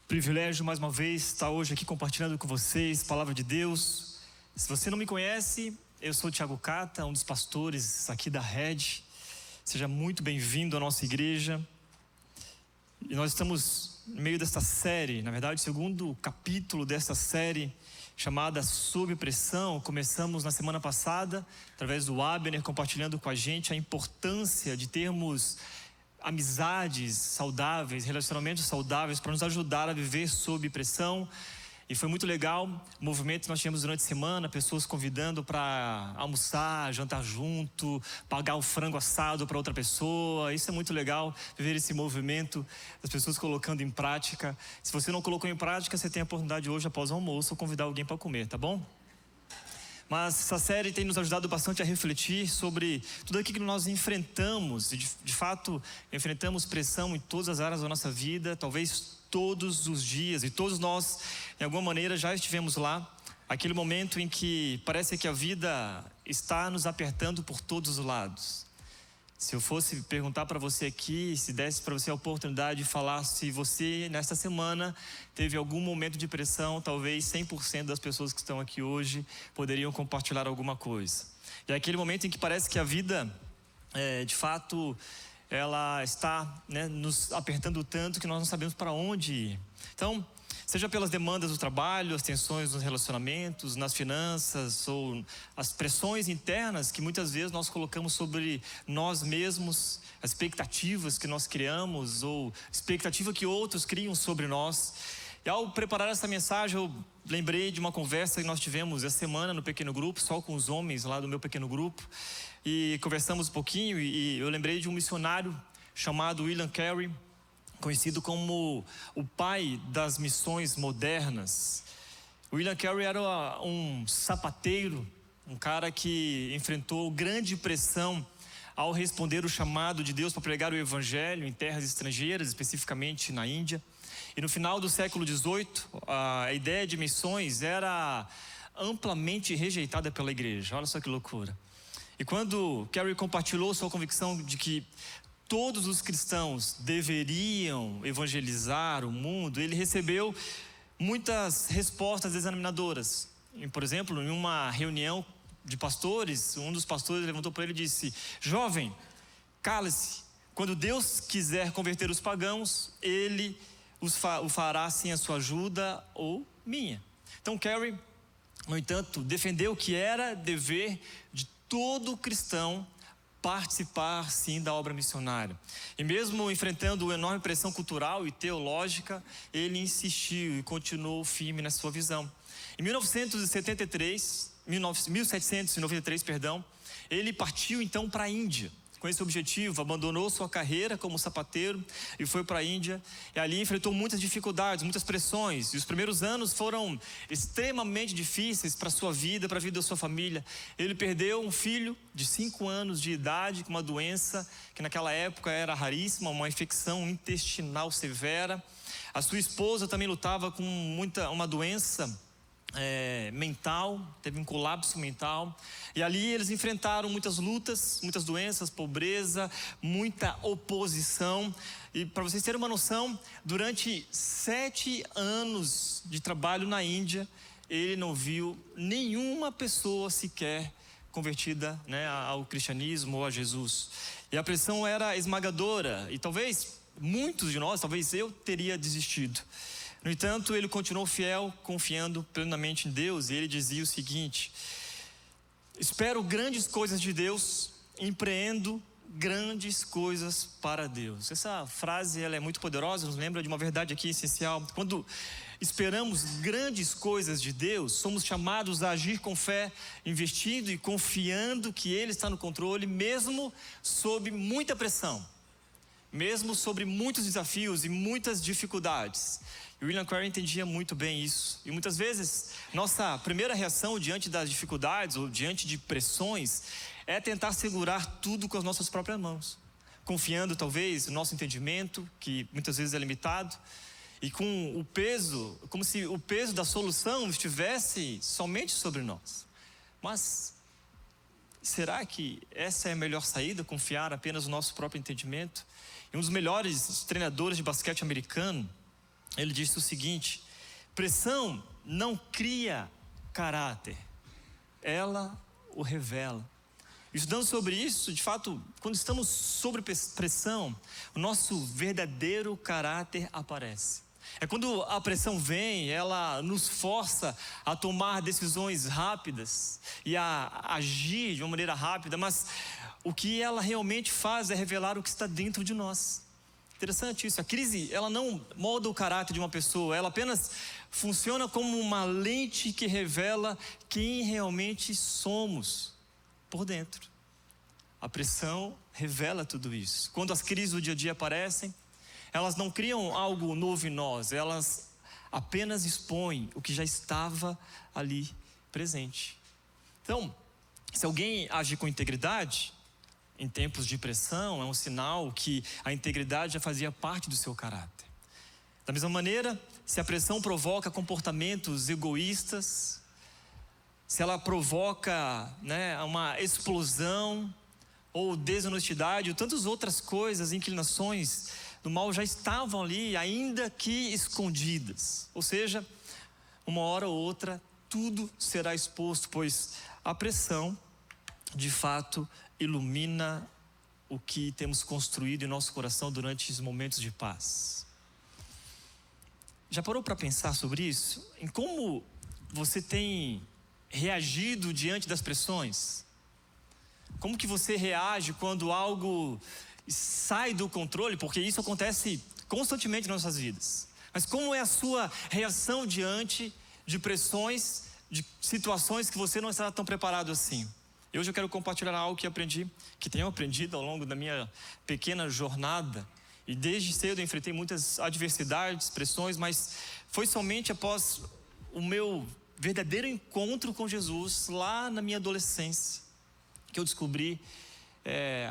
Privilégio mais uma vez estar hoje aqui compartilhando com vocês a palavra de Deus. Se você não me conhece, eu sou o Thiago Cata, um dos pastores aqui da Rede. Seja muito bem-vindo à nossa igreja. E nós estamos no meio desta série, na verdade, o segundo capítulo desta série, chamada Sob Pressão. Começamos na semana passada, através do Abner, compartilhando com a gente a importância de termos amizades saudáveis, relacionamentos saudáveis para nos ajudar a viver sob pressão. E foi muito legal o movimento que nós tivemos durante a semana, pessoas convidando para almoçar, jantar junto, pagar o frango assado para outra pessoa. Isso é muito legal, viver esse movimento, as pessoas colocando em prática. Se você não colocou em prática, você tem a oportunidade hoje, após o almoço, convidar alguém para comer, tá bom? Mas essa série tem nos ajudado bastante a refletir sobre tudo aquilo que nós enfrentamos. E de fato, enfrentamos pressão em todas as áreas da nossa vida, talvez todos os dias. E todos nós, de alguma maneira, já estivemos lá. Aquele momento em que parece que a vida está nos apertando por todos os lados. Se eu fosse perguntar para você aqui, se desse para você a oportunidade de falar se você, nesta semana, teve algum momento de pressão, talvez 100% das pessoas que estão aqui hoje poderiam compartilhar alguma coisa. E é aquele momento em que parece que a vida, de fato, ela está, nos apertando tanto que nós não sabemos para onde ir. Então, seja pelas demandas do trabalho, as tensões nos relacionamentos, nas finanças, ou as pressões internas que muitas vezes nós colocamos sobre nós mesmos, as expectativas que nós criamos, ou expectativa que outros criam sobre nós. E ao preparar essa mensagem, eu lembrei de uma conversa que nós tivemos essa semana no pequeno grupo, só com os homens lá do meu pequeno grupo, e conversamos um pouquinho, e eu lembrei de um missionário chamado William Carey, conhecido como o pai das missões modernas. William Carey era um sapateiro, um cara que enfrentou grande pressão ao responder o chamado de Deus para pregar o evangelho em terras estrangeiras, especificamente na Índia. E no final do século XVIII, a ideia de missões era amplamente rejeitada pela igreja. Olha só que loucura. E quando Carey compartilhou sua convicção de que todos os cristãos deveriam evangelizar o mundo, ele recebeu muitas respostas desanimadoras. Por exemplo, em uma reunião de pastores, um dos pastores levantou para ele e disse: jovem, cale-se, quando Deus quiser converter os pagãos, Ele o fará sem a sua ajuda ou minha. Então Carey, no entanto, defendeu que era dever de todo cristão participar sim da obra missionária. E mesmo enfrentando uma enorme pressão cultural e teológica, ele insistiu e continuou firme na sua visão. Em 1793, ele partiu então para a Índia. Com esse objetivo, abandonou sua carreira como sapateiro e foi para a Índia. E ali enfrentou muitas dificuldades, muitas pressões. E os primeiros anos foram extremamente difíceis para a sua vida, para a vida da sua família. Ele perdeu um filho de 5 anos de idade com uma doença que naquela época era raríssima, uma infecção intestinal severa. A sua esposa também lutava com uma doença mental, teve um colapso mental. E ali eles enfrentaram muitas lutas, muitas doenças, pobreza, muita oposição. E para vocês terem uma noção, durante 7 anos de trabalho na Índia, ele não viu nenhuma pessoa sequer convertida, ao cristianismo ou a Jesus. E a pressão era esmagadora, e talvez muitos de nós, talvez eu, teria desistido. No entanto, ele continuou fiel, confiando plenamente em Deus, e ele dizia o seguinte: espero grandes coisas de Deus, empreendo grandes coisas para Deus. Essa frase ela é muito poderosa, nos lembra de uma verdade aqui essencial. Quando esperamos grandes coisas de Deus, somos chamados a agir com fé, investindo e confiando que Ele está no controle, mesmo sob muita pressão, mesmo sobre muitos desafios e muitas dificuldades. E William Carey entendia muito bem isso. E muitas vezes, nossa primeira reação diante das dificuldades ou diante de pressões é tentar segurar tudo com as nossas próprias mãos, confiando talvez no nosso entendimento, que muitas vezes é limitado, e com o peso, como se o peso da solução estivesse somente sobre nós. Mas será que essa é a melhor saída? Confiar apenas no nosso próprio entendimento? E um dos melhores treinadores de basquete americano, ele disse o seguinte: pressão não cria caráter, ela o revela. Estudando sobre isso, de fato, quando estamos sob pressão, o nosso verdadeiro caráter aparece. É quando a pressão vem, ela nos força a tomar decisões rápidas e a agir de uma maneira rápida, mas o que ela realmente faz é revelar o que está dentro de nós. Interessante isso. A crise, ela não molda o caráter de uma pessoa, ela apenas funciona como uma lente que revela quem realmente somos por dentro. A pressão revela tudo isso. Quando as crises do dia a dia aparecem, elas não criam algo novo em nós, elas apenas expõem o que já estava ali presente. Então, se alguém age com integridade em tempos de pressão, é um sinal que a integridade já fazia parte do seu caráter. Da mesma maneira, se a pressão provoca comportamentos egoístas, se ela provoca, uma explosão ou desonestidade, ou tantas outras coisas, inclinações do mal já estavam ali, ainda que escondidas. Ou seja, uma hora ou outra, tudo será exposto, pois a pressão, de fato, ilumina o que temos construído em nosso coração durante os momentos de paz. Já parou para pensar sobre isso? Em como você tem reagido diante das pressões? Como que você reage quando algo sai do controle? Porque isso acontece constantemente nas nossas vidas. Mas como é a sua reação diante de pressões, de situações que você não está tão preparado assim? Hoje eu quero compartilhar algo que tenho aprendido ao longo da minha pequena jornada. E desde cedo eu enfrentei muitas adversidades, pressões, mas foi somente após o meu verdadeiro encontro com Jesus, lá na minha adolescência, que eu descobri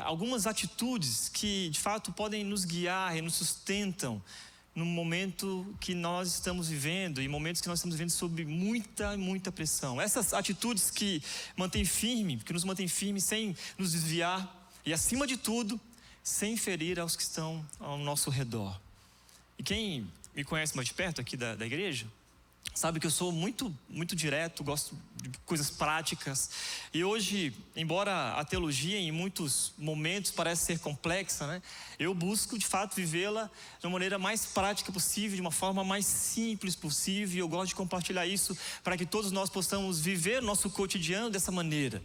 algumas atitudes que de fato podem nos guiar e nos sustentam no momento que nós estamos vivendo, e momentos que nós estamos vivendo sob muita pressão. Essas atitudes que nos mantêm firme sem nos desviar e, acima de tudo, sem ferir aos que estão ao nosso redor. E quem me conhece mais de perto aqui da igreja sabe que eu sou muito direto, gosto de coisas práticas. E hoje, embora a teologia em muitos momentos parece ser complexa, eu busco de fato vivê-la de uma maneira mais prática possível, de uma forma mais simples possível. E eu gosto de compartilhar isso para que todos nós possamos viver nosso cotidiano dessa maneira.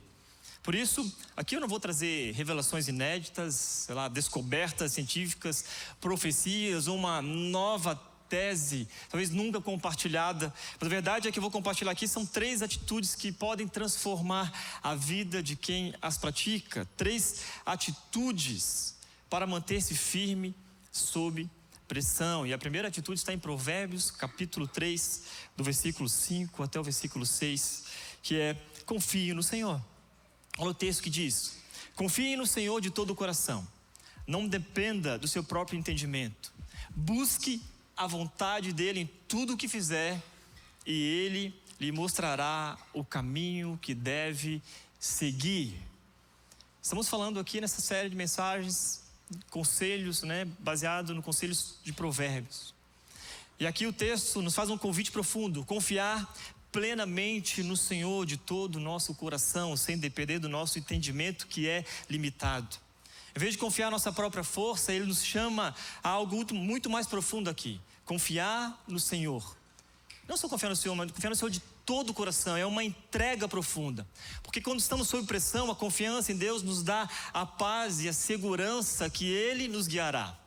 Por isso, aqui eu não vou trazer revelações inéditas, descobertas científicas, profecias, uma nova tese, talvez nunca compartilhada. Mas a verdade é que eu vou compartilhar aqui são 3 atitudes que podem transformar a vida de quem as pratica. 3 atitudes para manter-se firme sob pressão. E a primeira atitude está em Provérbios, capítulo 3, do versículo 5 até o versículo 6, que é: confie no Senhor. Olha o texto que diz: confie no Senhor de todo o coração, não dependa do seu próprio entendimento, busque a vontade dele em tudo o que fizer, e ele lhe mostrará o caminho que deve seguir. Estamos falando aqui nessa série de mensagens, conselhos, baseado no Conselhos de Provérbios. E aqui o texto nos faz um convite profundo: confiar plenamente no Senhor de todo o nosso coração, sem depender do nosso entendimento, que é limitado. Em vez de confiar na nossa própria força, ele nos chama a algo muito mais profundo aqui: confiar no Senhor. Não só confiar no Senhor, mas confiar no Senhor de todo o coração. É uma entrega profunda. Porque quando estamos sob pressão, a confiança em Deus nos dá a paz e a segurança que Ele nos guiará,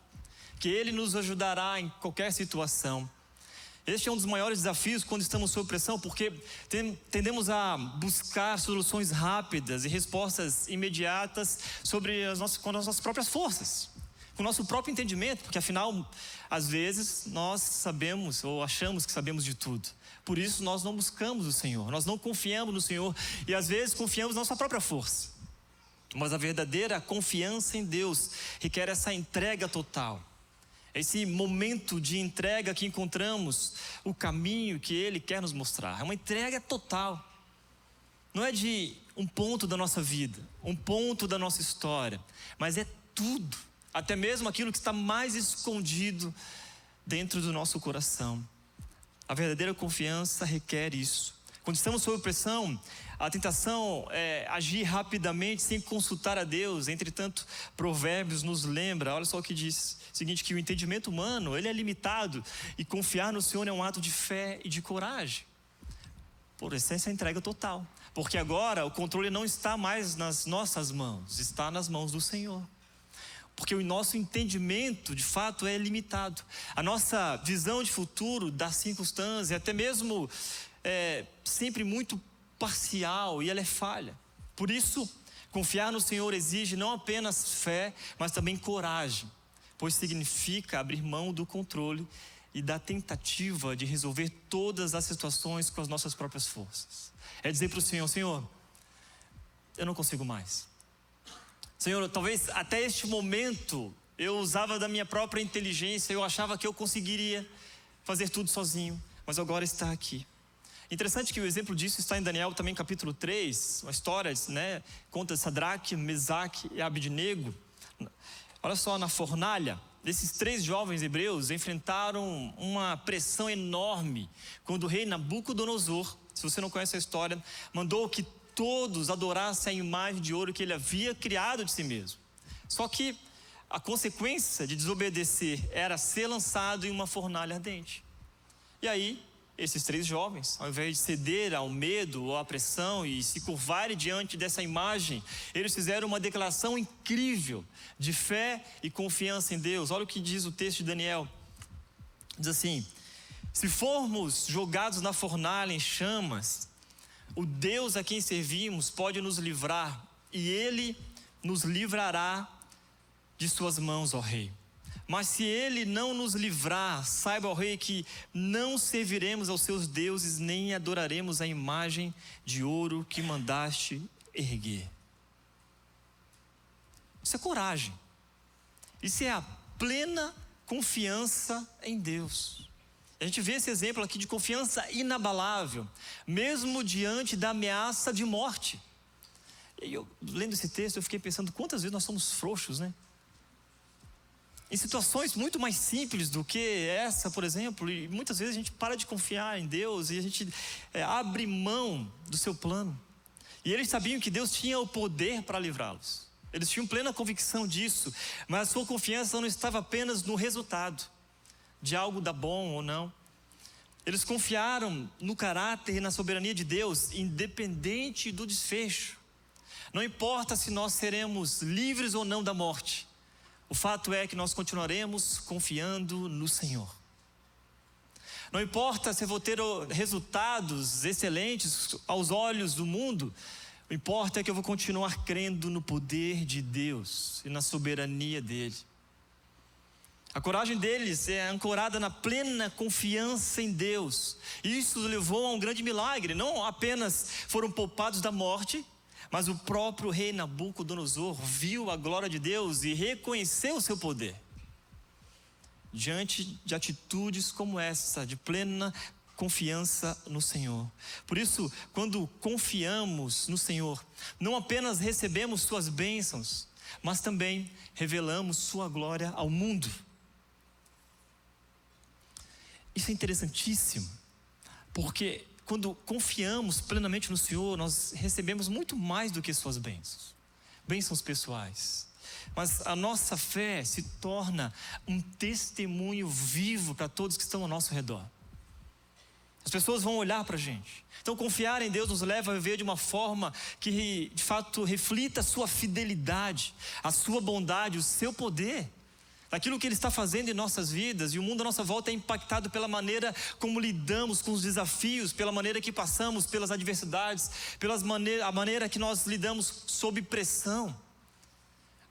que Ele nos ajudará em qualquer situação. Este é um dos maiores desafios quando estamos sob pressão, porque tendemos a buscar soluções rápidas e respostas imediatas com as nossas próprias forças, com o nosso próprio entendimento, porque afinal, às vezes, nós sabemos ou achamos que sabemos de tudo. Por isso nós não buscamos o Senhor, nós não confiamos no Senhor, e às vezes confiamos na nossa própria força. Mas a verdadeira confiança em Deus requer essa entrega total. Esse momento de entrega que encontramos o caminho que Ele quer nos mostrar. É uma entrega total. Não é de um ponto da nossa vida, um ponto da nossa história, mas é tudo. Até mesmo aquilo que está mais escondido dentro do nosso coração. A verdadeira confiança requer isso. Quando estamos sob pressão, a tentação é agir rapidamente sem consultar a Deus. Entretanto, Provérbios nos lembra, olha só o que diz, o seguinte, que o entendimento humano, ele é limitado, e confiar no Senhor é um ato de fé e de coragem. Por essência, a entrega total. Porque agora o controle não está mais nas nossas mãos, está nas mãos do Senhor. Porque o nosso entendimento, de fato, é limitado. A nossa visão de futuro, das circunstâncias, até mesmo sempre muito parcial, e ela é falha. Por isso, confiar no Senhor exige não apenas fé, mas também coragem, pois significa abrir mão do controle e da tentativa de resolver todas as situações com as nossas próprias forças. É dizer para o Senhor: Senhor, eu não consigo mais. Senhor, talvez até este momento eu usava da minha própria inteligência, eu achava que eu conseguiria fazer tudo sozinho, mas agora está aqui. Interessante que o exemplo disso está em Daniel também, capítulo 3, uma história, né? Conta Sadraque, Mesaque e Abednego. Olha só, na fornalha, esses 3 jovens hebreus enfrentaram uma pressão enorme quando o rei Nabucodonosor, se você não conhece a história, mandou que todos adorassem a imagem de ouro que ele havia criado de si mesmo. Só que a consequência de desobedecer era ser lançado em uma fornalha ardente. E aí, esses 3 jovens, ao invés de ceder ao medo ou à pressão e se curvarem diante dessa imagem, eles fizeram uma declaração incrível de fé e confiança em Deus. Olha o que diz o texto de Daniel. Diz assim: se formos jogados na fornalha em chamas, o Deus a quem servimos pode nos livrar, e Ele nos livrará de suas mãos, ó Rei. Mas se Ele não nos livrar, saiba, ó Rei, que não serviremos aos seus deuses, nem adoraremos a imagem de ouro que mandaste erguer. Isso é coragem. Isso é a plena confiança em Deus. A gente vê esse exemplo aqui de confiança inabalável, mesmo diante da ameaça de morte. E eu, lendo esse texto, eu fiquei pensando quantas vezes nós somos frouxos, né? Em situações muito mais simples do que essa, por exemplo, e muitas vezes a gente para de confiar em Deus e a gente abre mão do seu plano. E eles sabiam que Deus tinha o poder para livrá-los. Eles tinham plena convicção disso, mas a sua confiança não estava apenas no resultado de algo dar bom ou não. Eles confiaram no caráter e na soberania de Deus, independente do desfecho. Não importa se nós seremos livres ou não da morte, o fato é que nós continuaremos confiando no Senhor. Não importa se eu vou ter resultados excelentes aos olhos do mundo, o que importa é que eu vou continuar crendo no poder de Deus e na soberania dEle. A coragem deles é ancorada na plena confiança em Deus. Isso os levou a um grande milagre. Não apenas foram poupados da morte, mas o próprio rei Nabucodonosor viu a glória de Deus e reconheceu o seu poder. Diante de atitudes como essa, de plena confiança no Senhor. Por isso, quando confiamos no Senhor, não apenas recebemos suas bênçãos, mas também revelamos sua glória ao mundo. Isso é interessantíssimo, porque quando confiamos plenamente no Senhor, nós recebemos muito mais do que suas bênçãos pessoais. Mas a nossa fé se torna um testemunho vivo para todos que estão ao nosso redor. As pessoas vão olhar para a gente. Então confiar em Deus nos leva a viver de uma forma que de fato reflita a sua fidelidade, a sua bondade, o seu poder. Aquilo que Ele está fazendo em nossas vidas, e o mundo à nossa volta é impactado pela maneira como lidamos com os desafios, pela maneira que passamos pelas adversidades, a maneira que nós lidamos sob pressão.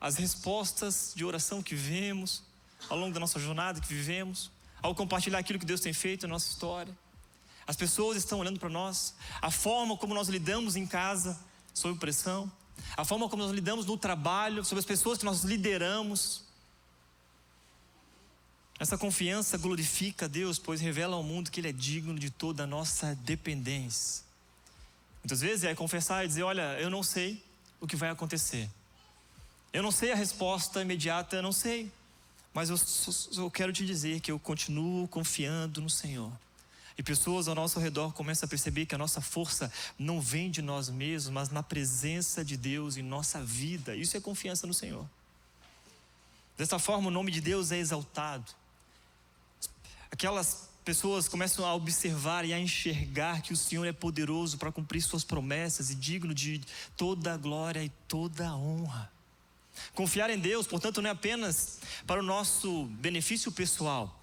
As respostas de oração que vemos ao longo da nossa jornada que vivemos, ao compartilhar aquilo que Deus tem feito na nossa história. As pessoas estão olhando para nós, a forma como nós lidamos em casa sob pressão, a forma como nós lidamos no trabalho, sobre as pessoas que nós lideramos. Essa confiança glorifica a Deus, pois revela ao mundo que Ele é digno de toda a nossa dependência. Muitas vezes é confessar e dizer: olha, eu não sei o que vai acontecer. Eu não sei a resposta imediata, eu não sei. Mas eu quero te dizer que eu continuo confiando no Senhor. E pessoas ao nosso redor começam a perceber que a nossa força não vem de nós mesmos, mas na presença de Deus em nossa vida. Isso é confiança no Senhor. Dessa forma, o nome de Deus é exaltado. Aquelas pessoas começam a observar e a enxergar que o Senhor é poderoso para cumprir suas promessas e digno de toda a glória e toda a honra. Confiar em Deus, portanto, não é apenas para o nosso benefício pessoal,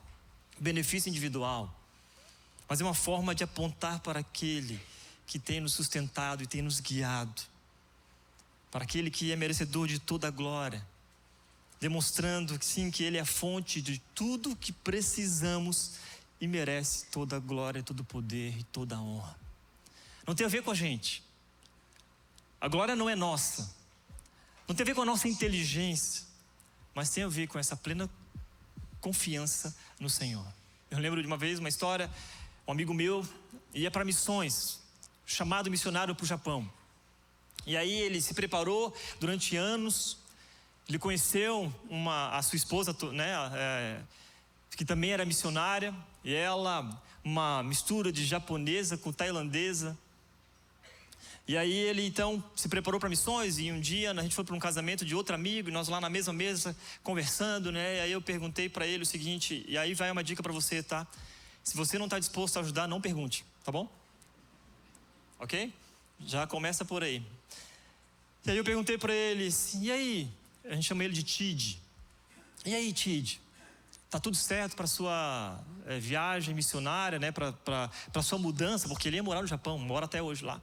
benefício individual, mas é uma forma de apontar para aquele que tem nos sustentado e tem nos guiado, para aquele que é merecedor de toda a glória, demonstrando que sim, que Ele é a fonte de tudo que precisamos e merece toda a glória, todo o poder e toda a honra. Não tem a ver com a gente. A glória não é nossa. Não tem a ver com a nossa inteligência, mas tem a ver com essa plena confiança no Senhor. Eu lembro de uma vez uma história, um amigo meu ia para missões, chamado missionário para o Japão. E aí ele se preparou durante anos, ele conheceu a sua esposa, né, que também era missionária, e ela, uma mistura de japonesa com tailandesa. E aí ele então se preparou para missões, e um dia a gente foi para um casamento de outro amigo, e nós lá na mesma mesa conversando, né? E aí eu perguntei para ele o seguinte, e aí vai uma dica para você, tá? Se você não está disposto a ajudar, não pergunte, tá bom? Ok? Já começa por aí. E aí eu perguntei para ele, e aí? A gente chama ele de Tid. E aí, Tid? Tá tudo certo para sua viagem missionária, né? Para sua mudança, porque ele ia morar no Japão, mora até hoje lá.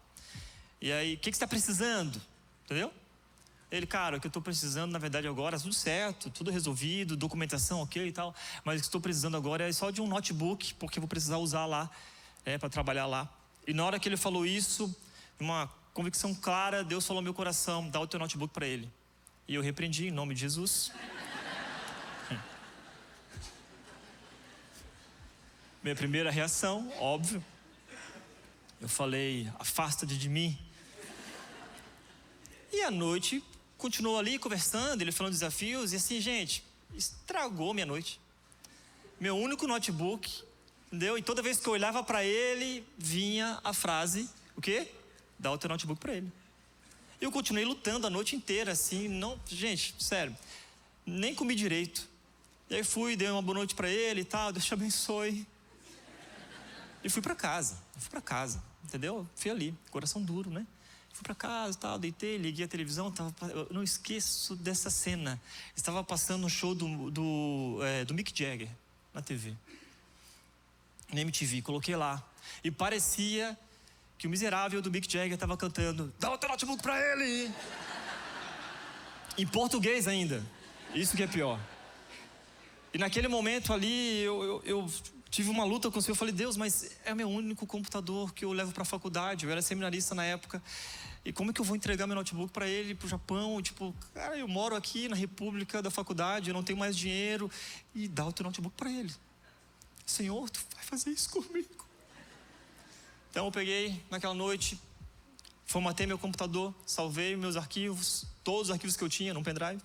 E aí, o que você está precisando? Entendeu? Ele, cara, o que eu estou precisando, na verdade, agora, tudo certo, tudo resolvido, documentação ok e tal. Mas o que estou precisando agora é só de um notebook, porque eu vou precisar usar lá, para trabalhar lá. E na hora que ele falou isso, uma convicção clara, Deus falou no meu coração, dá o teu notebook para ele. E eu repreendi em nome de Jesus. Minha primeira reação, óbvio. Eu falei, afasta-te de mim. E à noite, continuou ali conversando, ele falando desafios, e assim, gente, estragou minha noite. Meu único notebook, entendeu? E toda vez que eu olhava para ele, vinha a frase, o quê? Dá o teu notebook para ele. Eu continuei lutando a noite inteira, assim, não, gente, sério, nem comi direito. E aí fui, dei uma boa noite para ele e tal, Deus te abençoe. E fui para casa, entendeu? Fui ali, coração duro, né? Fui para casa, tal, deitei, liguei a televisão, eu não esqueço dessa cena. Estava passando um show do Mick Jagger na TV, na MTV, coloquei lá. E parecia que o miserável do Mick Jagger estava cantando, dá o teu notebook para ele! Em português ainda, isso que é pior. E naquele momento ali, eu tive uma luta com o Senhor. Eu falei, Deus, mas é o meu único computador que eu levo para a faculdade. Eu era seminarista na época. E como é que eu vou entregar meu notebook para ele, para o Japão? Tipo, cara, eu moro aqui na República da faculdade, eu não tenho mais dinheiro. E dá o teu notebook para ele. Senhor, tu vai fazer isso comigo? Então eu peguei naquela noite, formatei meu computador, salvei meus arquivos, todos os arquivos que eu tinha num pendrive.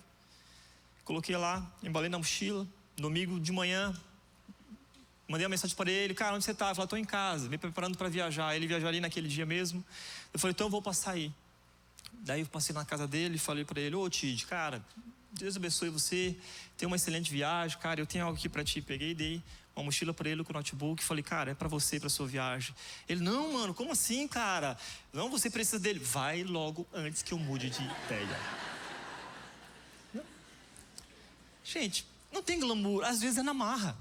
Coloquei lá, embalei na mochila. Domingo de manhã, mandei uma mensagem para ele, cara, onde você está? Ele falou, estou em casa, me preparando para viajar. Ele viajaria naquele dia mesmo. Eu falei, então eu vou passar aí. Daí eu passei na casa dele e falei para ele, ô Tid, cara, Deus abençoe você, tenha uma excelente viagem, cara, eu tenho algo aqui para ti. Peguei e dei uma mochila para ele com o notebook, falei, cara, é para você, para sua viagem. Ele, não, mano, como assim, cara? Não, você precisa dele. Vai logo antes que eu mude de ideia. Gente, não tem glamour, às vezes é na marra.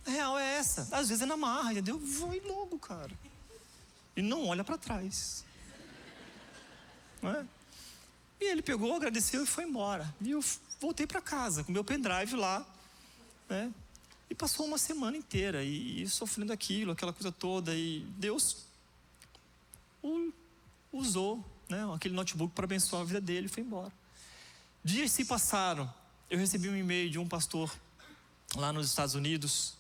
A real é essa, às vezes é na marra, entendeu? Vai logo, cara. E não olha para trás. Não é? E ele pegou, agradeceu e foi embora. E eu voltei para casa com meu pendrive lá, né? E passou uma semana inteira e sofrendo aquilo, aquela coisa toda. E Deus usou, né, aquele notebook para abençoar a vida dele e foi embora. Dias se passaram. Eu recebi um e-mail de um pastor lá nos Estados Unidos,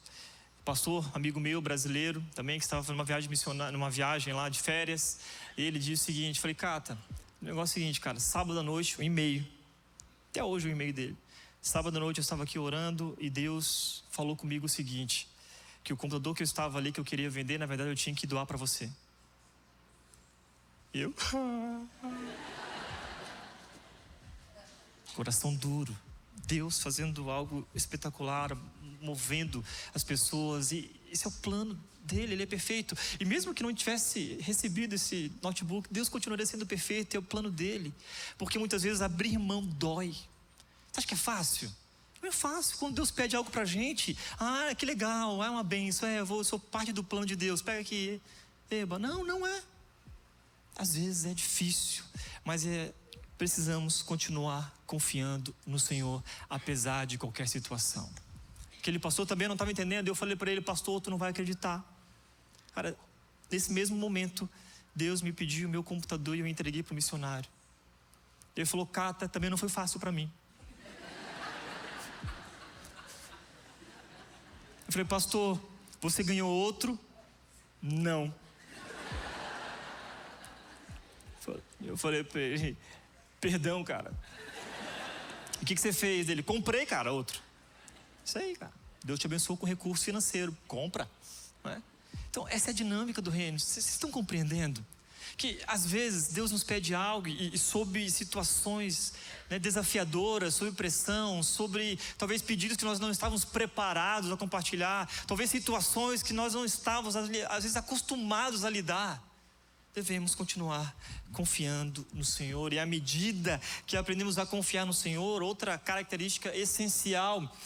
pastor, amigo meu, brasileiro, também, que estava fazendo uma viagem missionária, numa viagem lá de férias. E ele disse o seguinte, falei, Cata, o negócio é o seguinte, cara, sábado à noite, um e-mail, até hoje o e-mail dele, Sábado à noite eu estava aqui orando e Deus falou comigo o seguinte: que o computador que eu estava ali, que eu queria vender, na verdade eu tinha que doar para você. Eu? Coração duro. Deus fazendo algo espetacular, movendo as pessoas, e esse é o plano dele, ele é perfeito. E mesmo que não tivesse recebido esse notebook, Deus continuaria sendo perfeito, é o plano dele. Porque muitas vezes abrir mão dói. Você acha que é fácil? Não é fácil. Quando Deus pede algo pra gente, que legal, é uma bênção, eu sou parte do plano de Deus, pega aqui, beba. Não é. Às vezes é difícil, mas precisamos continuar confiando no Senhor, apesar de qualquer situação. Aquele pastor também não estava entendendo. Eu falei para ele: pastor, tu não vai acreditar. Cara, nesse mesmo momento, Deus me pediu o meu computador e eu entreguei para o missionário. Ele falou: Cata, também não foi fácil para mim. Eu falei: pastor, você ganhou outro? Não. Eu falei para ele: perdão, cara. O que você fez? Ele: comprei, cara, outro. Isso aí, cara. Deus te abençoou com recurso financeiro. Compra. Não é? Então, essa é a dinâmica do reino. Vocês estão compreendendo? Que às vezes Deus nos pede algo e sob situações, né, desafiadoras, sob pressão, sobre talvez pedidos que nós não estávamos preparados a compartilhar, talvez situações que nós não estávamos às vezes acostumados a lidar. Devemos continuar confiando no Senhor. E à medida que aprendemos a confiar no Senhor, outra característica essencial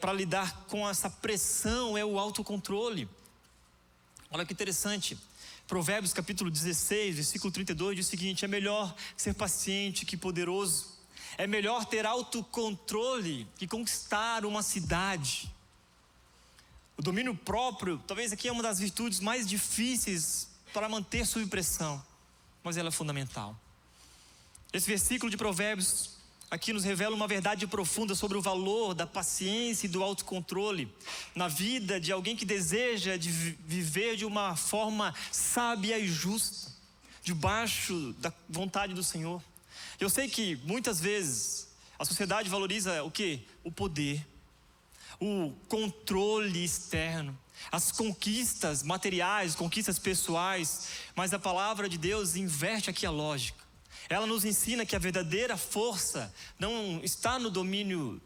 para lidar com essa pressão é o autocontrole. Olha que interessante. Provérbios capítulo 16, versículo 32 diz o seguinte: é melhor ser paciente que poderoso. É melhor ter autocontrole que conquistar uma cidade. O domínio próprio, talvez aqui é uma das virtudes mais difíceis para manter sob pressão, mas ela é fundamental. Esse versículo de Provérbios aqui nos revela uma verdade profunda sobre o valor da paciência e do autocontrole na vida de alguém que deseja viver de uma forma sábia e justa, debaixo da vontade do Senhor. Eu sei que muitas vezes a sociedade valoriza o quê? O poder, o controle externo, as conquistas materiais, conquistas pessoais, mas a palavra de Deus inverte aqui a lógica. Ela nos ensina que a verdadeira força não está no domínio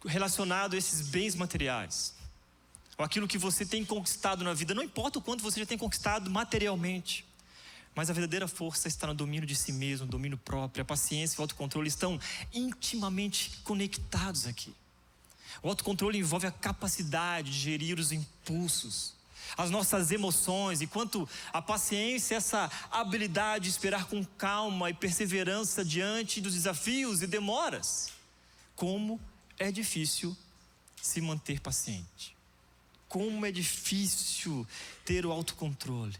relacionado a esses bens materiais, ou aquilo que você tem conquistado na vida. Não importa o quanto você já tem conquistado materialmente, mas a verdadeira força está no domínio de si mesmo, no domínio próprio. A paciência e o autocontrole estão intimamente conectados aqui. O autocontrole envolve a capacidade de gerir os impulsos, as nossas emoções, enquanto a paciência é essa habilidade de esperar com calma e perseverança diante dos desafios e demoras. Como é difícil se manter paciente. Como é difícil ter o autocontrole.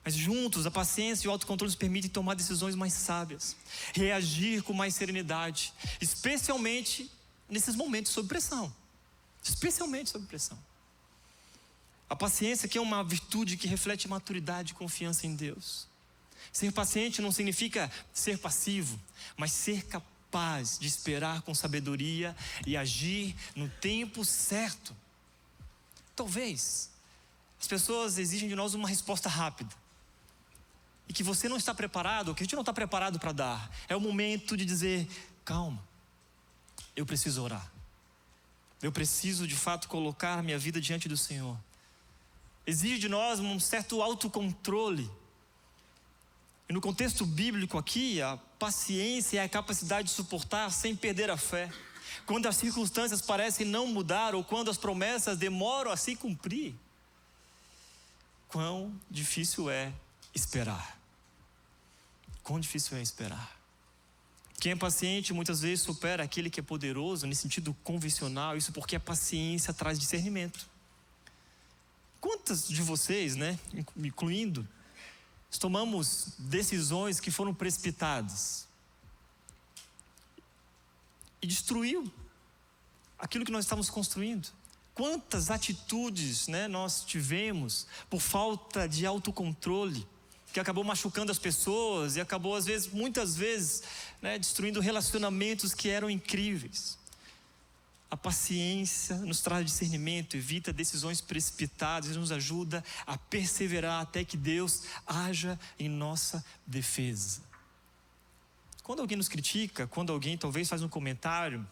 Mas juntos, a paciência e o autocontrole nos permitem tomar decisões mais sábias, reagir com mais serenidade, especialmente nesses momentos sob pressão. Especialmente sob pressão. A paciência aqui é uma virtude que reflete maturidade e confiança em Deus. Ser paciente não significa ser passivo, mas ser capaz de esperar com sabedoria e agir no tempo certo. Talvez as pessoas exigem de nós uma resposta rápida, e que você não está preparado, ou que a gente não está preparado para dar. É o momento de dizer: calma, eu preciso orar. Eu preciso de fato colocar minha vida diante do Senhor. Exige de nós um certo autocontrole. E no contexto bíblico aqui, a paciência é a capacidade de suportar sem perder a fé. Quando as circunstâncias parecem não mudar, ou quando as promessas demoram a se cumprir, quão difícil é esperar. Quão difícil é esperar. Quem é paciente muitas vezes supera aquele que é poderoso, nesse sentido convencional. Isso porque a paciência traz discernimento. Quantas de vocês, né, incluindo, tomamos decisões que foram precipitadas e destruiu aquilo que nós estávamos construindo? Quantas atitudes, né, nós tivemos por falta de autocontrole que acabou machucando as pessoas e acabou, às vezes, muitas vezes, né, destruindo relacionamentos que eram incríveis. A paciência nos traz discernimento, evita decisões precipitadas e nos ajuda a perseverar até que Deus haja em nossa defesa. Quando alguém nos critica, quando alguém talvez faz um comentário,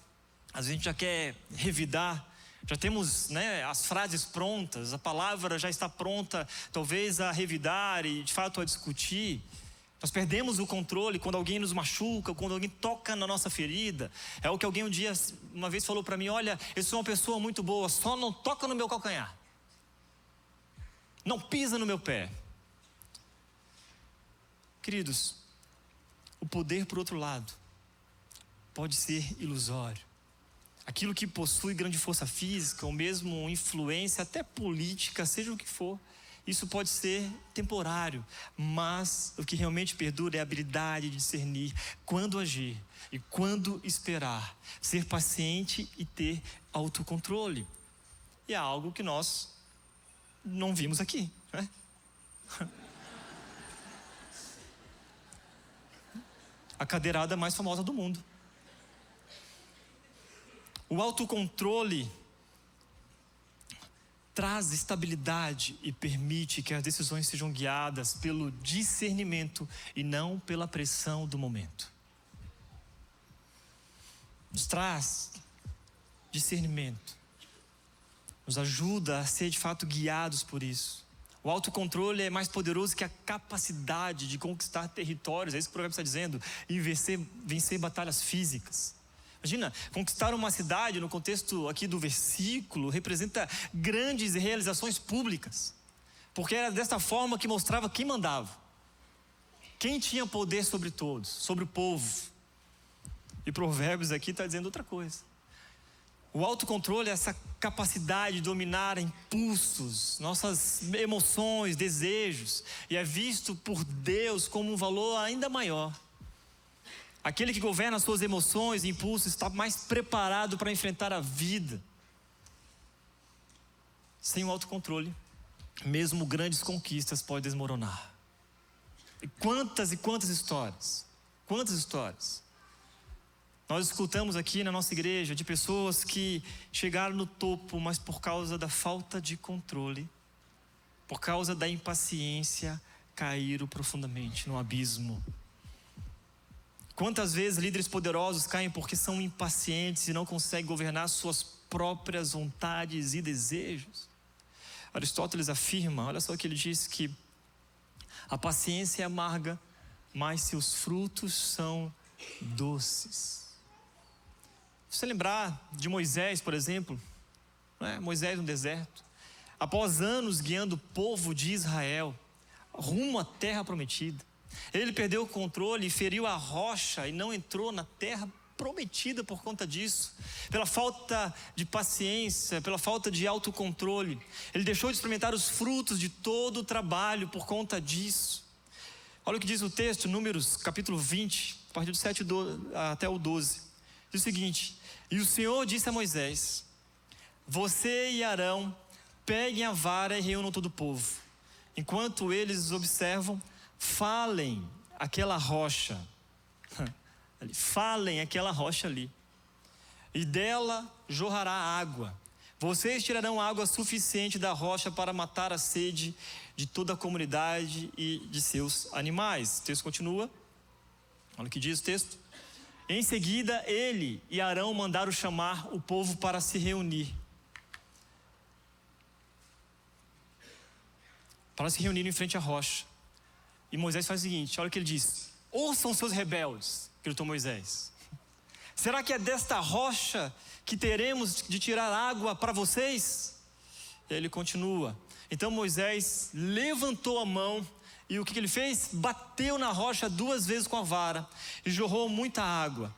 às vezes a gente já quer revidar, já temos, né, as frases prontas, a palavra já está pronta, talvez a revidar e de fato a discutir. Nós perdemos o controle quando alguém nos machuca, quando alguém toca na nossa ferida. É o que alguém uma vez falou para mim: olha, eu sou uma pessoa muito boa, só não toca no meu calcanhar, não pisa no meu pé. Queridos, o poder, por outro lado, pode ser ilusório. Aquilo que possui grande força física, ou mesmo influência até política, seja o que for, isso pode ser temporário, mas o que realmente perdura é a habilidade de discernir quando agir e quando esperar, ser paciente e ter autocontrole. E é algo que nós não vimos aqui, né? A cadeirada mais famosa do mundo. O autocontrole traz estabilidade e permite que as decisões sejam guiadas pelo discernimento e não pela pressão do momento. Nos traz discernimento, nos ajuda a ser de fato guiados por isso. O autocontrole é mais poderoso que a capacidade de conquistar territórios, é isso que o provérbio está dizendo, e vencer batalhas físicas. Imagina, conquistar uma cidade, no contexto aqui do versículo, representa grandes realizações públicas, porque era desta forma que mostrava quem mandava, quem tinha poder sobre todos, sobre o povo. E Provérbios aqui está dizendo outra coisa. O autocontrole é essa capacidade de dominar impulsos, nossas emoções, desejos, e é visto por Deus como um valor ainda maior. Aquele que governa as suas emoções e impulsos está mais preparado para enfrentar a vida. Sem o autocontrole, mesmo grandes conquistas podem desmoronar. E quantas histórias, quantas histórias nós escutamos aqui na nossa igreja de pessoas que chegaram no topo, mas por causa da falta de controle, por causa da impaciência, caíram profundamente no abismo. Quantas vezes líderes poderosos caem porque são impacientes e não conseguem governar suas próprias vontades e desejos? Aristóteles afirma, olha só o que ele diz, que a paciência é amarga, mas seus frutos são doces. Se você lembrar de Moisés, por exemplo, né? Moisés no deserto, após anos guiando o povo de Israel rumo à terra prometida, ele perdeu o controle e feriu a rocha e não entrou na terra prometida por conta disso, pela falta de paciência, pela falta de autocontrole. Ele deixou de experimentar os frutos de todo o trabalho por conta disso. Olha o que diz o texto, Números capítulo 20, a partir do 7 até o 12. Diz o seguinte: e o Senhor disse a Moisés: você e Arão peguem a vara e reúnam todo o povo. Enquanto eles observam, falem aquela rocha, falem aquela rocha ali, e dela jorrará água. Vocês tirarão água suficiente da rocha para matar a sede de toda a comunidade e de seus animais. O texto continua, olha o que diz o texto. Em seguida, ele e Arão mandaram chamar o povo para se reunir. Para se reunir em frente à rocha. E Moisés faz o seguinte, olha o que ele diz: ouçam seus rebeldes, gritou Moisés. Será que é desta rocha que teremos de tirar água para vocês? E aí ele continua. Então Moisés levantou a mão e o que ele fez? Bateu na rocha 2 vezes com a vara e jorrou muita água.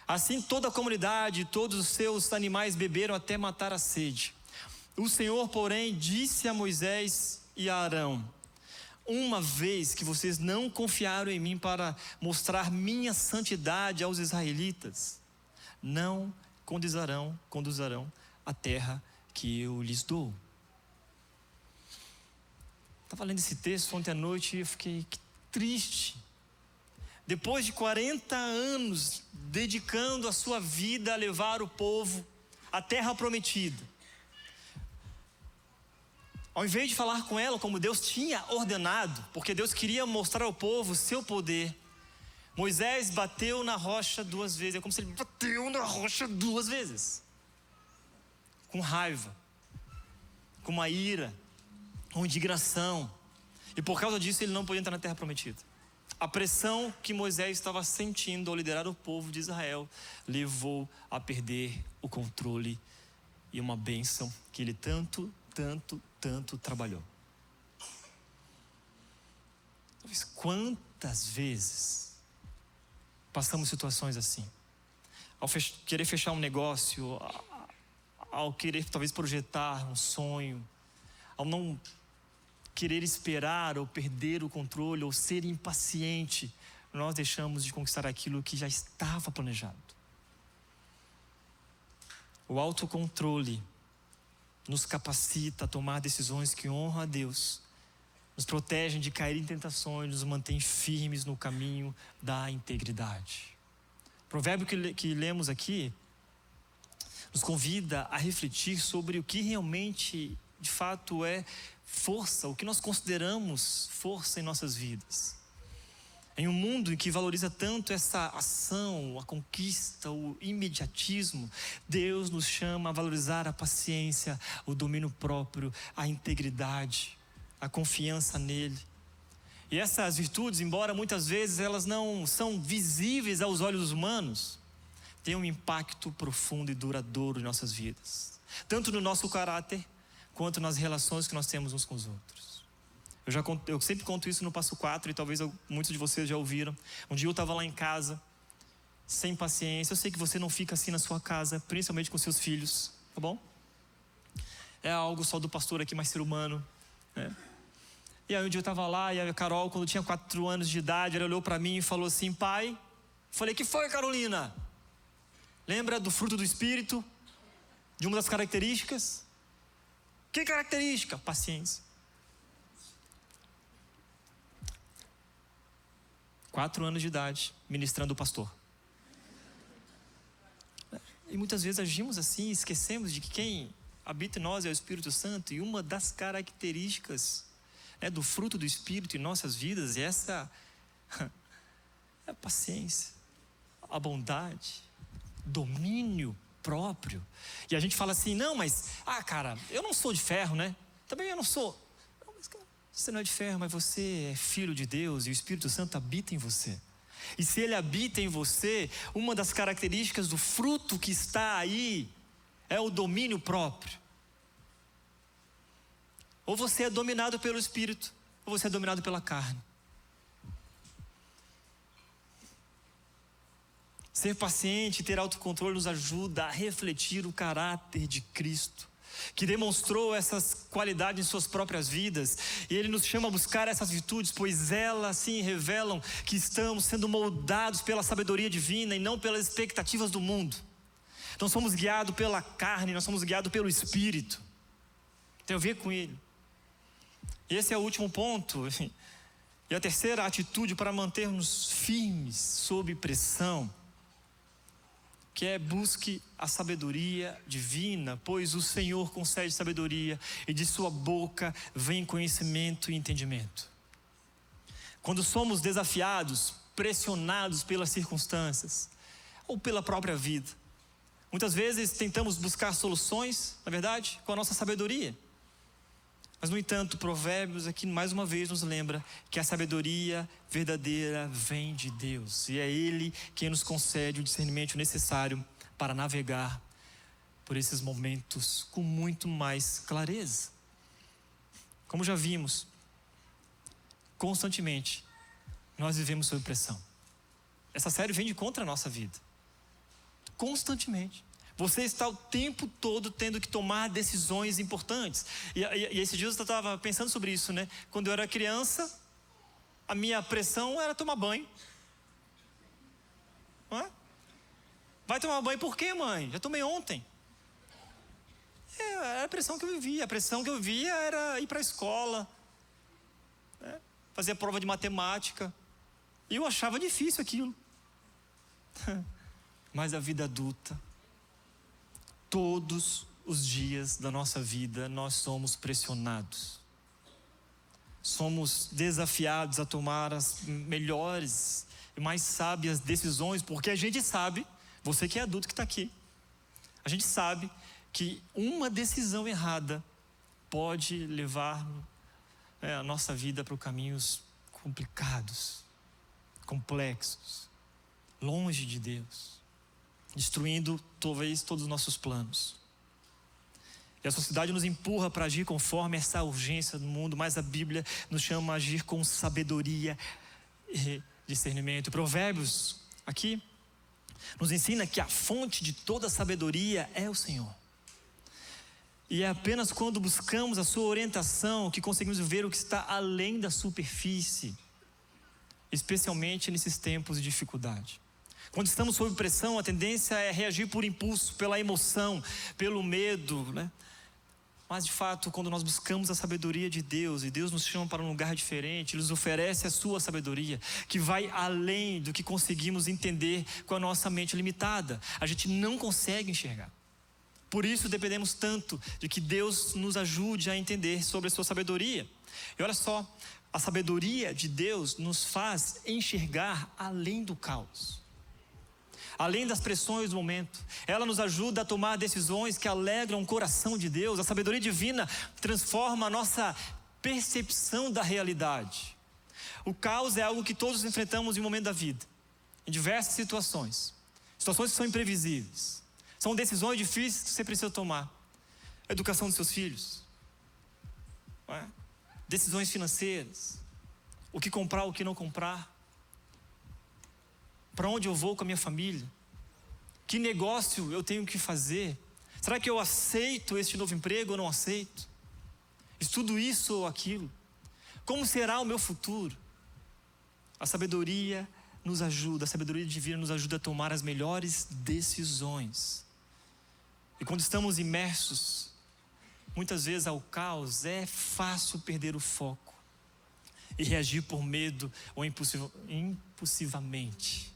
Assim toda a comunidade e todos os seus animais beberam até matar a sede. O Senhor, porém, disse a Moisés e a Arão: uma vez que vocês não confiaram em mim para mostrar minha santidade aos israelitas, não conduzirão a terra que eu lhes dou. Estava lendo esse texto ontem à noite e eu fiquei triste. Depois de 40 anos dedicando a sua vida a levar o povo à terra prometida, ao invés de falar com ela como Deus tinha ordenado, porque Deus queria mostrar ao povo o seu poder, Moisés bateu na rocha 2 vezes. É como se ele bateu na rocha 2 vezes. Com raiva, com uma ira, com indignação. E por causa disso ele não podia entrar na terra prometida. A pressão que Moisés estava sentindo ao liderar o povo de Israel levou a perder o controle e uma bênção que ele tanto trabalhou. Talvez quantas vezes passamos situações assim, ao querer fechar um negócio, ao querer talvez projetar um sonho, ao não querer esperar ou perder o controle ou ser impaciente, nós deixamos de conquistar aquilo que já estava planejado. O autocontrole nos capacita a tomar decisões que honram a Deus, nos protegem de cair em tentações, nos mantém firmes no caminho da integridade. O provérbio que lemos aqui nos convida a refletir sobre o que realmente, de fato, é força, o que nós consideramos força em nossas vidas. Em um mundo em que valoriza tanto essa ação, a conquista, o imediatismo, Deus nos chama a valorizar a paciência, o domínio próprio, a integridade, a confiança nele. E essas virtudes, embora muitas vezes elas não são visíveis aos olhos humanos, têm um impacto profundo e duradouro em nossas vidas, tanto no nosso caráter quanto nas relações que nós temos uns com os outros. Eu sempre conto isso no passo 4 e talvez muitos de vocês já ouviram. Um dia eu estava lá em casa, sem paciência. Eu sei que você não fica assim na sua casa, principalmente com seus filhos, tá bom? É algo só do pastor aqui, mais ser humano, né? E aí um dia eu estava lá e a Carol, quando tinha 4 anos de idade, ela olhou para mim e falou assim: pai, falei, que foi, Carolina? Lembra do fruto do Espírito? De uma das características? Que característica? Paciência. 4 anos de idade, ministrando o pastor. E muitas vezes agimos assim, esquecemos de que quem habita em nós é o Espírito Santo. E uma das características, né, do fruto do Espírito em nossas vidas é essa é a paciência, a bondade, domínio próprio. E a gente fala assim: não, mas, cara, eu não sou de ferro, né? Também eu não sou. Não, mas, cara, você não é de ferro, mas você é filho de Deus e o Espírito Santo habita em você. E se ele habita em você, uma das características do fruto que está aí é o domínio próprio. Ou você é dominado pelo Espírito, ou você é dominado pela carne. Ser paciente e ter autocontrole nos ajuda a refletir o caráter de Cristo, que demonstrou essas qualidades em suas próprias vidas. E Ele nos chama a buscar essas virtudes, pois elas sim revelam que estamos sendo moldados pela sabedoria divina e não pelas expectativas do mundo. Não somos guiados pela carne, nós somos guiados pelo Espírito. Tem a ver com Ele. E esse é o último ponto. E a terceira atitude para mantermos firmes sob pressão, que é: busque a sabedoria divina, pois o Senhor concede sabedoria e de sua boca vem conhecimento e entendimento. Quando somos desafiados, pressionados pelas circunstâncias ou pela própria vida, muitas vezes tentamos buscar soluções, na verdade, com a nossa sabedoria. Mas, no entanto, Provérbios aqui mais uma vez nos lembra que a sabedoria verdadeira vem de Deus. E é Ele quem nos concede o discernimento necessário para navegar por esses momentos com muito mais clareza. Como já vimos, constantemente nós vivemos sob pressão. Essa série vem de contra a nossa vida. Constantemente. Você está o tempo todo tendo que tomar decisões importantes. E esses dias eu estava pensando sobre isso, né? Quando eu era criança, a minha pressão era tomar banho. Não é? Vai tomar banho por quê, mãe? Já tomei ontem. Era a pressão que eu vivia. A pressão que eu vivia era ir para a escola, fazia prova de matemática. E eu achava difícil aquilo. Mas a vida adulta, todos os dias da nossa vida, nós somos pressionados. Somos desafiados a tomar as melhores e mais sábias decisões, porque a gente sabe, você que é adulto que está aqui, a gente sabe que uma decisão errada pode levar a nossa vida para caminhos complicados, complexos, longe de Deus, destruindo talvez todos os nossos planos. E a sociedade nos empurra para agir conforme essa urgência do mundo, mas a Bíblia nos chama a agir com sabedoria e discernimento. Provérbios aqui nos ensina que a fonte de toda sabedoria é o Senhor. E é apenas quando buscamos a sua orientação que conseguimos ver o que está além da superfície, especialmente nesses tempos de dificuldade. Quando estamos sob pressão, a tendência é reagir por impulso, pela emoção, pelo medo, né? Mas de fato, quando nós buscamos a sabedoria de Deus, e Deus nos chama para um lugar diferente, Ele nos oferece a sua sabedoria, que vai além do que conseguimos entender com a nossa mente limitada. A gente não consegue enxergar. Por isso dependemos tanto de que Deus nos ajude a entender sobre a sua sabedoria. E olha só, a sabedoria de Deus nos faz enxergar além do caos, além das pressões do momento. Ela nos ajuda a tomar decisões que alegram o coração de Deus. A sabedoria divina transforma a nossa percepção da realidade. O caos é algo que todos enfrentamos em um momento da vida, em diversas situações que são imprevisíveis. São decisões difíceis que você precisa tomar. A educação dos seus filhos, não é? Decisões financeiras, o que comprar, o que não comprar, para onde eu vou com a minha família, que negócio eu tenho que fazer, será que eu aceito este novo emprego ou não aceito, estudo isso ou aquilo, como será o meu futuro? A sabedoria nos ajuda, a sabedoria divina nos ajuda a tomar as melhores decisões. E quando estamos imersos, muitas vezes ao caos, é fácil perder o foco e reagir por medo ou impulsivamente.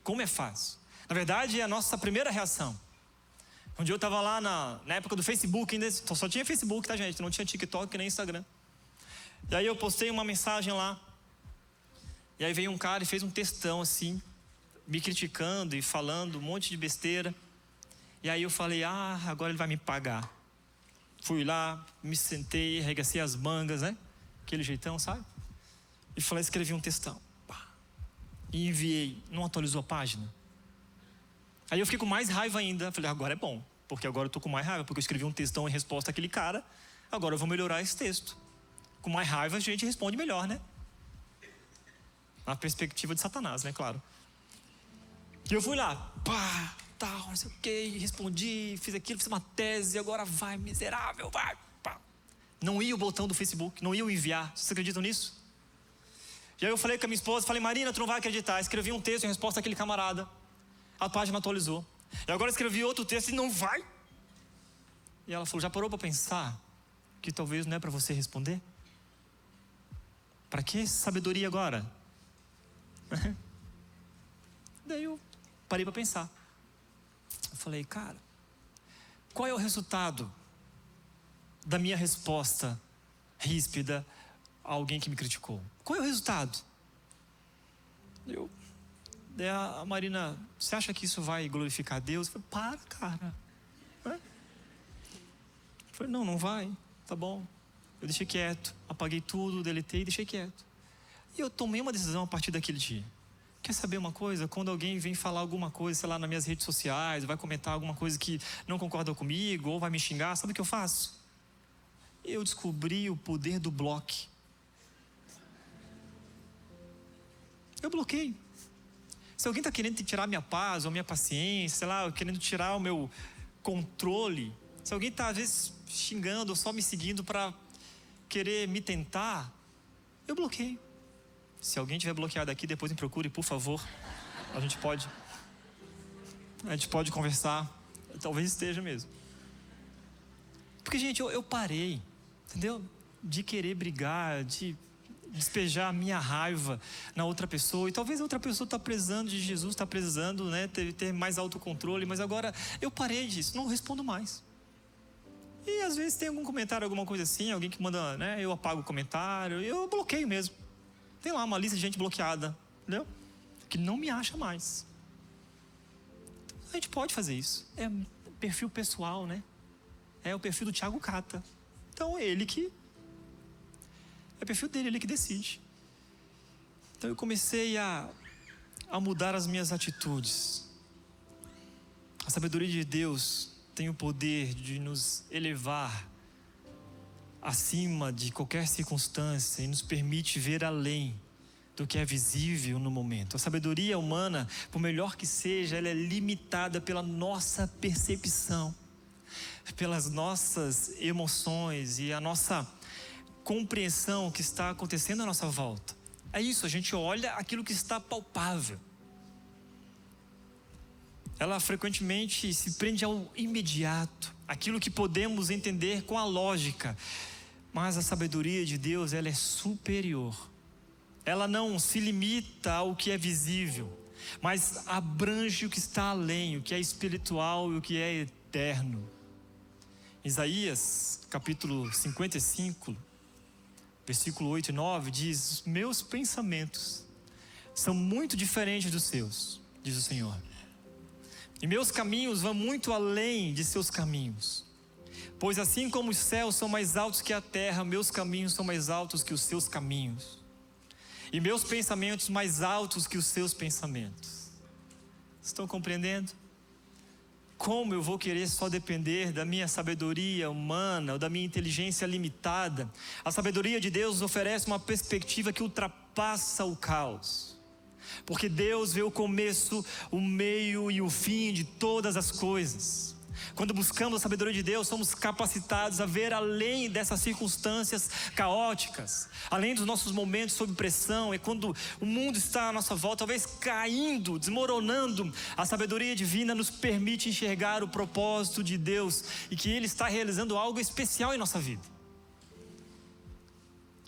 Como é fácil? Na verdade, é a nossa primeira reação. Um dia eu estava lá na época do Facebook, ainda só tinha Facebook, tá, gente? Não tinha TikTok nem Instagram. E aí eu postei uma mensagem lá. E aí veio um cara e fez um textão assim, me criticando e falando um monte de besteira. E aí eu falei, agora ele vai me pagar. Fui lá, me sentei, arregacei as mangas, né? Aquele jeitão, sabe? E falei, escrevi um textão. E enviei, não atualizou a página. Aí eu fiquei com mais raiva ainda. Falei, agora é bom, porque agora eu tô com mais raiva, porque eu escrevi um textão em resposta àquele cara. Agora eu vou melhorar esse texto. Com mais raiva a gente responde melhor, né? Na perspectiva de Satanás, né? Claro. E eu fui lá, tal, não sei o que, respondi, fiz aquilo, fiz uma tese, agora vai, miserável, vai, pá. Não ia o botão do Facebook, não ia o enviar. Vocês acreditam nisso? E aí eu falei com a minha esposa, falei, Marina, tu não vai acreditar. Escrevi um texto em resposta àquele camarada. A página atualizou. E agora escrevi outro texto e não vai. E ela falou, já parou para pensar que talvez não é para você responder? Para que sabedoria agora? Daí eu parei para pensar. Eu falei, cara, qual é o resultado da minha resposta ríspida a alguém que me criticou? Qual é o resultado? Daí a Marina, você acha que isso vai glorificar a Deus? Eu falei, cara. Eu falei, não vai, tá bom. Eu deixei quieto, apaguei tudo, deletei e deixei quieto. E eu tomei uma decisão a partir daquele dia. Quer saber uma coisa? Quando alguém vem falar alguma coisa, sei lá, nas minhas redes sociais, vai comentar alguma coisa que não concorda comigo, ou vai me xingar, sabe o que eu faço? Eu descobri o poder do bloco. Eu bloqueio. Se alguém está querendo tirar minha paz, ou minha paciência, sei lá, querendo tirar o meu controle, se alguém está às vezes xingando ou só me seguindo para querer me tentar, eu bloqueio. Se alguém tiver bloqueado aqui, depois me procure, por favor. A gente pode conversar. Talvez esteja mesmo. Porque, gente, eu parei, entendeu? De querer brigar, de despejar a minha raiva na outra pessoa. E talvez a outra pessoa está precisando de Jesus, está precisando, né, ter mais autocontrole. Mas agora eu parei disso, não respondo mais. E às vezes tem algum comentário, alguma coisa assim, alguém que manda, né, eu apago o comentário, eu bloqueio mesmo. Tem lá uma lista de gente bloqueada, entendeu? Que não me acha mais. Então, a gente pode fazer isso. É perfil pessoal, né? É o perfil do Thiago Cata. Então é o perfil dele, ele que decide. Então eu comecei a mudar as minhas atitudes. A sabedoria de Deus tem o poder de nos elevar acima de qualquer circunstância e nos permite ver além do que é visível no momento. A sabedoria humana, por melhor que seja, ela é limitada pela nossa percepção, pelas nossas emoções e a nossa compreensão que está acontecendo à nossa volta. É isso, a gente olha aquilo que está palpável. Ela frequentemente se prende ao imediato, aquilo que podemos entender com a lógica. Mas a sabedoria de Deus, ela é superior. Ela não se limita ao que é visível, mas abrange o que está além, o que é espiritual e o que é eterno. Isaías, capítulo 55, versículo 8 e 9, diz: meus pensamentos são muito diferentes dos seus, diz o Senhor. E meus caminhos vão muito além de seus caminhos. Pois assim como os céus são mais altos que a terra, meus caminhos são mais altos que os seus caminhos. E meus pensamentos mais altos que os seus pensamentos. Estão compreendendo? Como eu vou querer só depender da minha sabedoria humana ou da minha inteligência limitada? A sabedoria de Deus oferece uma perspectiva que ultrapassa o caos. Porque Deus vê o começo, o meio e o fim de todas as coisas. Quando buscamos a sabedoria de Deus, somos capacitados a ver além dessas circunstâncias caóticas, além dos nossos momentos sob pressão. E quando o mundo está à nossa volta, talvez caindo, desmoronando, a sabedoria divina nos permite enxergar o propósito de Deus e que Ele está realizando algo especial em nossa vida.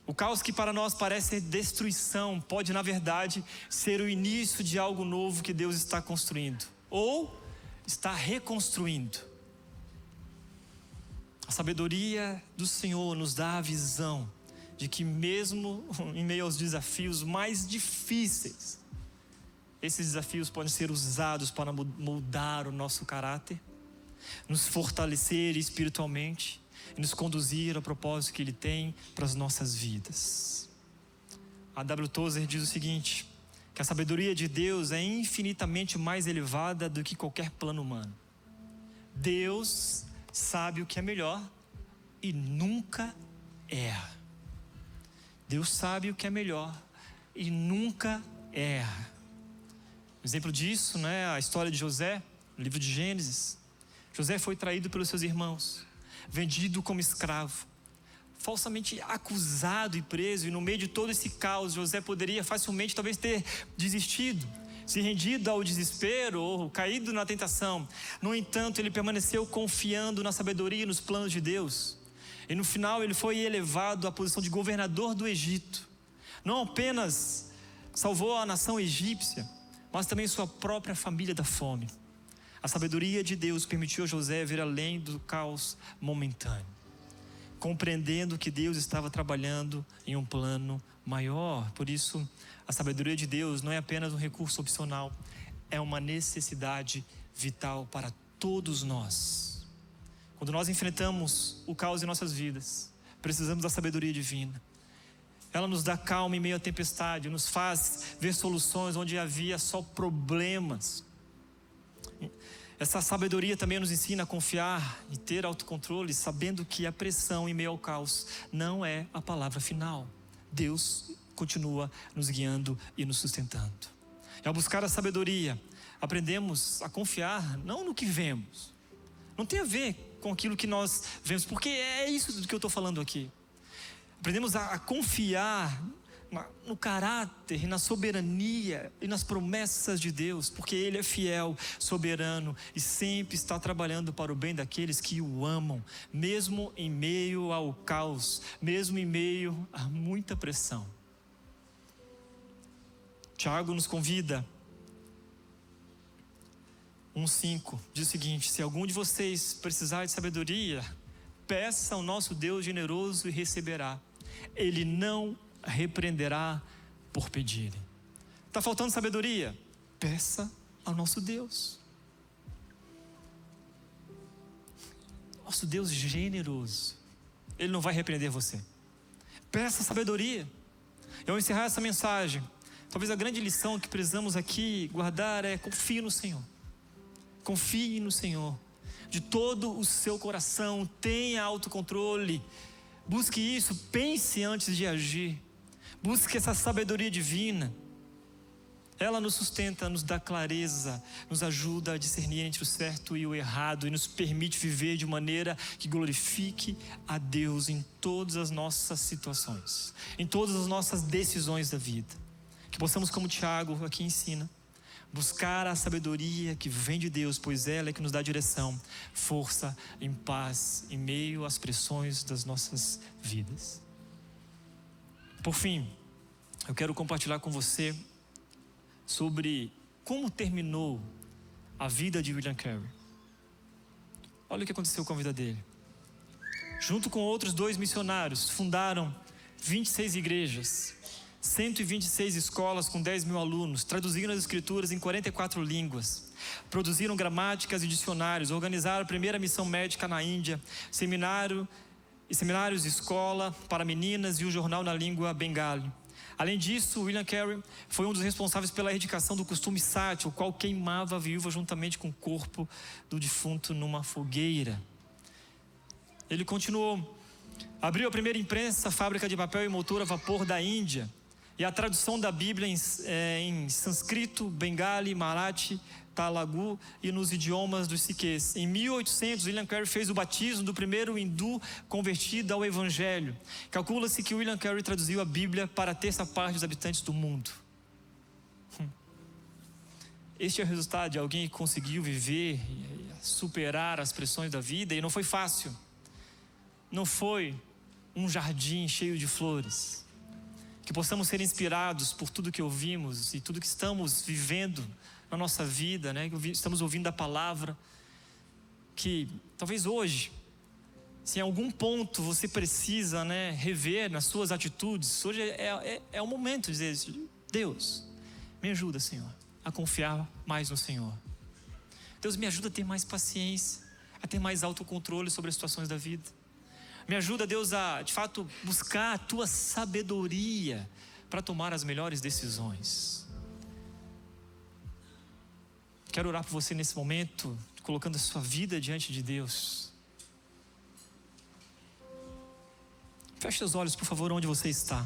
O caos que para nós parece destruição pode, na verdade, ser o início de algo novo que Deus está construindo ou está reconstruindo. A sabedoria do Senhor nos dá a visão de que mesmo em meio aos desafios mais difíceis, esses desafios podem ser usados para moldar o nosso caráter, nos fortalecer espiritualmente e nos conduzir ao propósito que Ele tem para as nossas vidas. A W. Tozer diz o seguinte: que a sabedoria de Deus é infinitamente mais elevada do que qualquer plano humano. Deus sabe o que é melhor e nunca erra. Deus sabe o que é melhor e nunca erra. Exemplo disso, né, a história de José, no livro de Gênesis. José foi traído pelos seus irmãos, vendido como escravo, falsamente acusado e preso. E no meio de todo esse caos, José poderia facilmente talvez ter desistido, se rendido ao desespero ou caído na tentação. No entanto, ele permaneceu confiando na sabedoria e nos planos de Deus. E no final ele foi elevado à posição de governador do Egito. Não apenas salvou a nação egípcia, mas também sua própria família da fome. A sabedoria de Deus permitiu a José ver além do caos momentâneo, compreendendo que Deus estava trabalhando em um plano maior. Por isso, a sabedoria de Deus não é apenas um recurso opcional, é uma necessidade vital para todos nós. Quando nós enfrentamos o caos em nossas vidas, precisamos da sabedoria divina. Ela nos dá calma em meio à tempestade, nos faz ver soluções onde havia só problemas. Essa sabedoria também nos ensina a confiar e ter autocontrole, sabendo que a pressão em meio ao caos não é a palavra final. Deus continua nos guiando e nos sustentando. E ao buscar a sabedoria, aprendemos a confiar não no que vemos. Não tem a ver com aquilo que nós vemos, porque é isso do que eu estou falando aqui. Aprendemos a confiar no caráter e na soberania e nas promessas de Deus, porque Ele é fiel, soberano e sempre está trabalhando para o bem daqueles que o amam, mesmo em meio ao caos, mesmo em meio a muita pressão. Tiago nos convida, 1:5, diz o seguinte: se algum de vocês precisar de sabedoria, peça ao nosso Deus generoso e receberá. Ele não repreenderá por pedirem. Está faltando sabedoria? Peça ao nosso Deus. Nosso Deus generoso. Ele não vai repreender você. Peça sabedoria. Eu vou encerrar essa mensagem. Talvez a grande lição que precisamos aqui guardar é: confie no Senhor. Confie no Senhor. De todo o seu coração, tenha autocontrole. Busque isso, pense antes de agir. Busque essa sabedoria divina. Ela nos sustenta, nos dá clareza, nos ajuda a discernir entre o certo e o errado e nos permite viver de maneira que glorifique a Deus em todas as nossas situações, em todas as nossas decisões da vida. Que possamos, como Tiago aqui ensina, buscar a sabedoria que vem de Deus, pois ela é que nos dá direção, força, em paz, em meio às pressões das nossas vidas. Por fim, eu quero compartilhar com você sobre como terminou a vida de William Carey. Olha o que aconteceu com a vida dele. Junto com outros 2 missionários, fundaram 26 igrejas, 126 escolas com 10 mil alunos, traduziram as escrituras em 44 línguas, produziram gramáticas e dicionários, organizaram a primeira missão médica na Índia, seminários de escola para meninas e o jornal na língua bengali. Além disso, William Carey foi um dos responsáveis pela erradicação do costume sati, o qual queimava a viúva juntamente com o corpo do defunto numa fogueira. Ele continuou. Abriu a primeira imprensa, fábrica de papel e motor a vapor da Índia, e a tradução da Bíblia em sânscrito, bengali, marathi, telugu e nos idiomas dos sikhs. Em 1800, William Carey fez o batismo do primeiro hindu convertido ao Evangelho. Calcula-se que William Carey traduziu a Bíblia para a terça parte dos habitantes do mundo. Este é o resultado de alguém que conseguiu viver e superar as pressões da vida, e não foi fácil. Não foi um jardim cheio de flores. Que possamos ser inspirados por tudo que ouvimos e tudo que estamos vivendo na nossa vida, né? Estamos ouvindo a palavra. Que talvez hoje, se em algum ponto você precisa, né, rever nas suas atitudes, hoje é o momento de dizer: Deus, me ajuda, Senhor, a confiar mais no Senhor. Deus, me ajuda a ter mais paciência, a ter mais autocontrole sobre as situações da vida. Me ajuda, Deus, a, de fato, buscar a Tua sabedoria para tomar as melhores decisões. Quero orar por você nesse momento, colocando a sua vida diante de Deus. Feche os olhos, por favor, onde você está.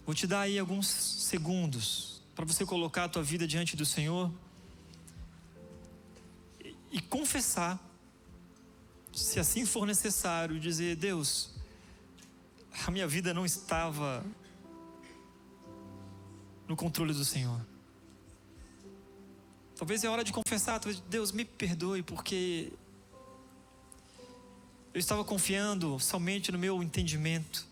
Vou te dar aí alguns segundos para você colocar a tua vida diante do Senhor e confessar, se assim for necessário, dizer: Deus, a minha vida não estava no controle do Senhor. Talvez é hora de confessar: Deus, me perdoe, porque eu estava confiando somente no meu entendimento.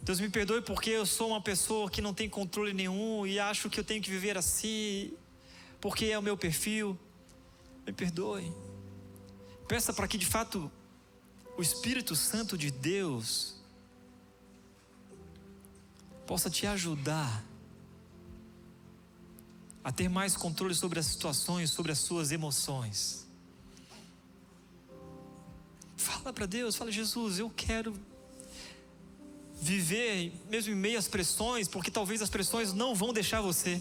Deus, me perdoe porque eu sou uma pessoa que não tem controle nenhum e acho que eu tenho que viver assim, porque é o meu perfil. Me perdoe. Peça para que de fato o Espírito Santo de Deus possa te ajudar a ter mais controle sobre as situações, sobre as suas emoções. Fala para Deus, fala: Jesus, eu quero viver mesmo em meio às pressões, porque talvez as pressões não vão deixar você,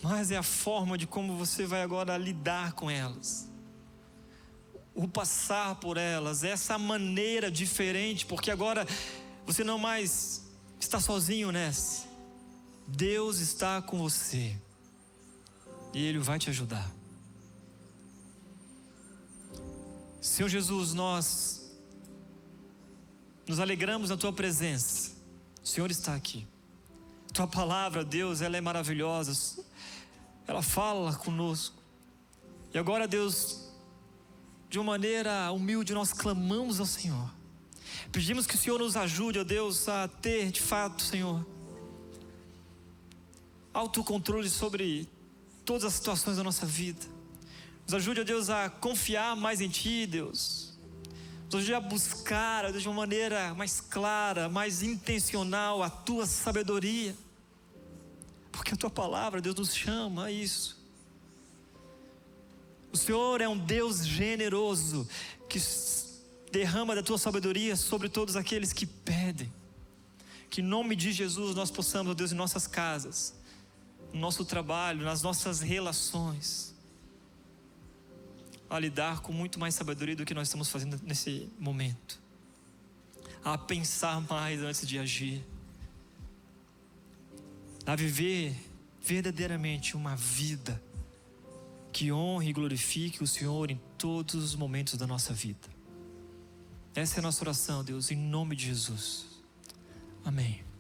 mas é a forma de como você vai agora lidar com elas, o passar por elas, essa maneira diferente, porque agora você não mais está sozinho nessa. Deus está com você e Ele vai te ajudar. Senhor Jesus, nós nos alegramos na Tua presença. O Senhor está aqui. Tua palavra, Deus, ela é maravilhosa. Ela fala conosco. E agora, Deus, de uma maneira humilde, nós clamamos ao Senhor. Pedimos que o Senhor nos ajude, ó Deus, a ter de fato, Senhor, autocontrole sobre todas as situações da nossa vida. Nos ajude, ó Deus, a confiar mais em Ti, Deus. Nos ajude a buscar, ó Deus, de uma maneira mais clara, mais intencional, a Tua sabedoria. Porque a Tua palavra, Deus, nos chama a isso. O Senhor é um Deus generoso, que derrama da Tua sabedoria sobre todos aqueles que pedem. Que em nome de Jesus nós possamos, ó Deus, em nossas casas, no nosso trabalho, nas nossas relações, a lidar com muito mais sabedoria do que nós estamos fazendo nesse momento, a pensar mais antes de agir, a viver verdadeiramente uma vida que honre e glorifique o Senhor em todos os momentos da nossa vida. Essa é a nossa oração, Deus, em nome de Jesus. Amém.